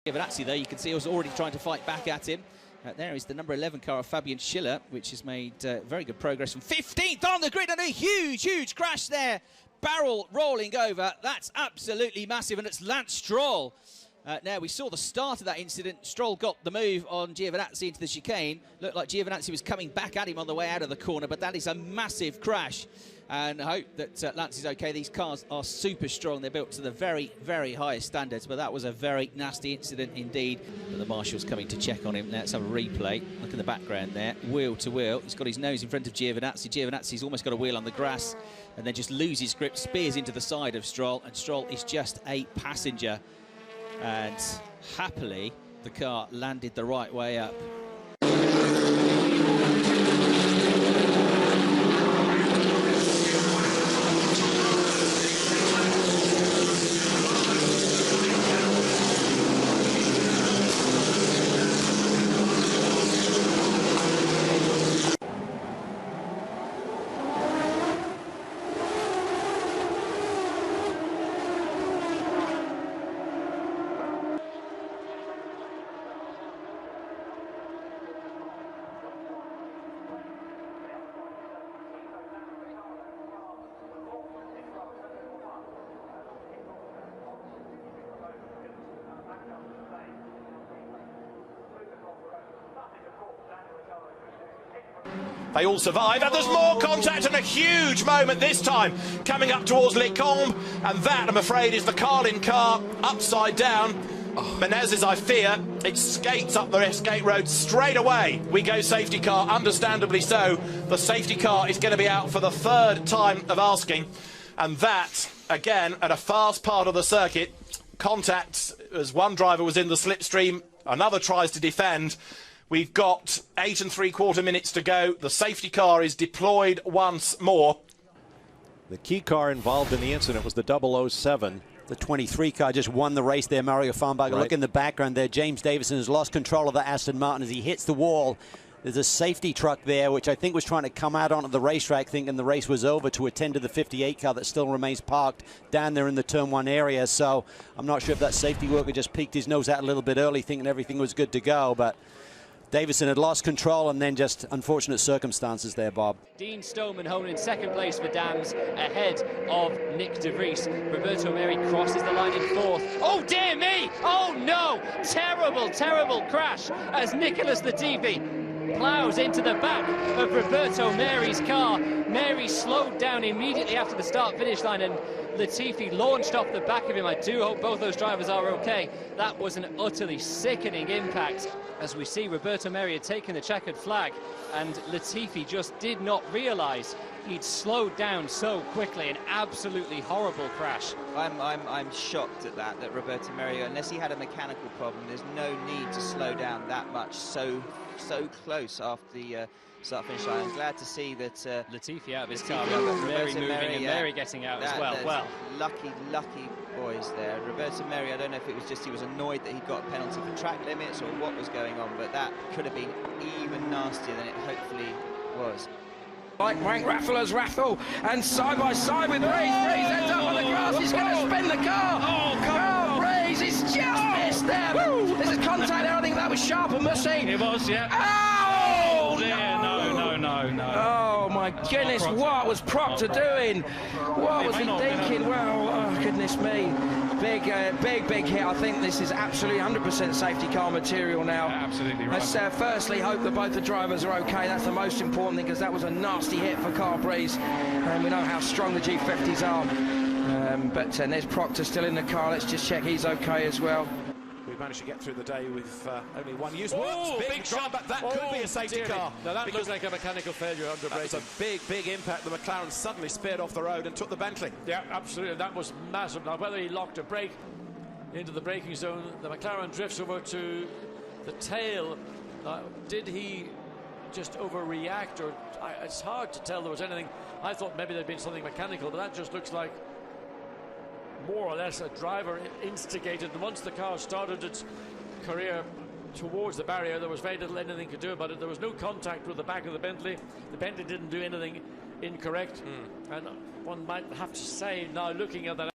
Giovinazzi, though, you can see, was already trying to fight back at him. There is the number 11 car of Fabian Schiller, which has made very good progress from 15th on the grid, and a huge crash there. Barrel rolling over. That's absolutely massive, and it's Lance Stroll. Now, we saw the start of that incident. Stroll got the move on Giovinazzi into the chicane. Looked like Giovinazzi was coming back at him on the way out of the corner, but that is a massive crash. And I hope that Lance is okay. These cars are super strong. They're built to the very highest standards, but that was a very nasty incident indeed. But the marshal's coming to check on him. Let's have a replay. Look in the background there, wheel to wheel. He's got his nose in front of Giovinazzi. Giovinazzi's almost got a wheel on the grass and then just loses grip, spears into the side of Stroll, and Stroll is just a passenger. And happily, the car landed the right way up. They all survive, and there's more contact, and a huge moment this time coming up towards Les Combes, and that, I'm afraid, is the Carlin car upside down. Menezes, I fear, it skates up the escape road straight away. We go safety car, understandably so. The safety car is going to be out for the third time of asking, and that, again, at a fast part of the circuit, contact as one driver was in the slipstream, another tries to defend. We've got 8 3/4 minutes to go. The safety car is deployed once more. The key car involved in the incident was the 007. The 23 car just won the race there, Mario Farnbacher. Right. Look in the background there. James Davison has lost control of the Aston Martin as he hits the wall. There's a safety truck there, which I think was trying to come out onto the racetrack thinking the race was over to attend to the 58 car that still remains parked down there in the turn 1 area. So I'm not sure if that safety worker just peeked his nose out a little bit early thinking everything was good to go, but Davison had lost control, and then just unfortunate circumstances there, Bob. Dean Stoneman holding in second place for Dams ahead of Nick De Vries. Roberto Meri crosses the line in 4th. Oh, dear me! Oh, no! Terrible crash as Nicholas Latifi plows into the back of Roberto Meri's car. Meri slowed down immediately after the start-finish line, and Latifi launched off the back of him. I do hope both those drivers are okay. That was an utterly sickening impact. As we see, Roberto Meri had taken the checkered flag, and Latifi just did not realise he'd slowed down so quickly. An absolutely horrible crash. I'm shocked at that Roberto Meri, unless he had a mechanical problem, there's no need to slow down that much so close after the start finish line. I'm glad to see that Latifi out of his car, Meri moving and Meri getting out as well. Well, lucky boys there. Roberto Meri, I don't know if it was just he was annoyed that he got a penalty for track limits or what was going on, but that could have been even nastier than it hopefully was. Like Frank Raffler's Raffle, and side by side with Braze. Braze ends up on the grass. He's going to spin the car. Braze is just missed there. This is contact there. I think that was sharp and mushy. It was, yeah. Oh, dear, no. Oh my goodness, what was Proctor doing? What was he thinking? Well, oh goodness me. Big hit. I think this is absolutely 100% safety car material now. Yeah, absolutely right. Let's firstly hope that both the drivers are okay. That's the most important thing, because that was a nasty hit for Carl Breeze, and we know how strong the G50s are. But there's Proctor still in the car. Let's just check he's okay as well. We've managed to get through the day with only one use. Big shot, but that could be a safety car. Now that looks like a mechanical failure under braking. That was a big impact. The McLaren suddenly speared off the road and took the Bentley. Yeah, absolutely. That was massive. Now, whether he locked a brake into the braking zone, the McLaren drifts over to the tail. Did he just overreact, or it's hard to tell there was anything. I thought maybe there'd been something mechanical, but that just looks like more or less a driver instigated. And once the car started its career towards the barrier, there was very little anything could do about it. There was no contact with the back of the Bentley. The Bentley didn't do anything incorrect. And one might have to say, now looking at that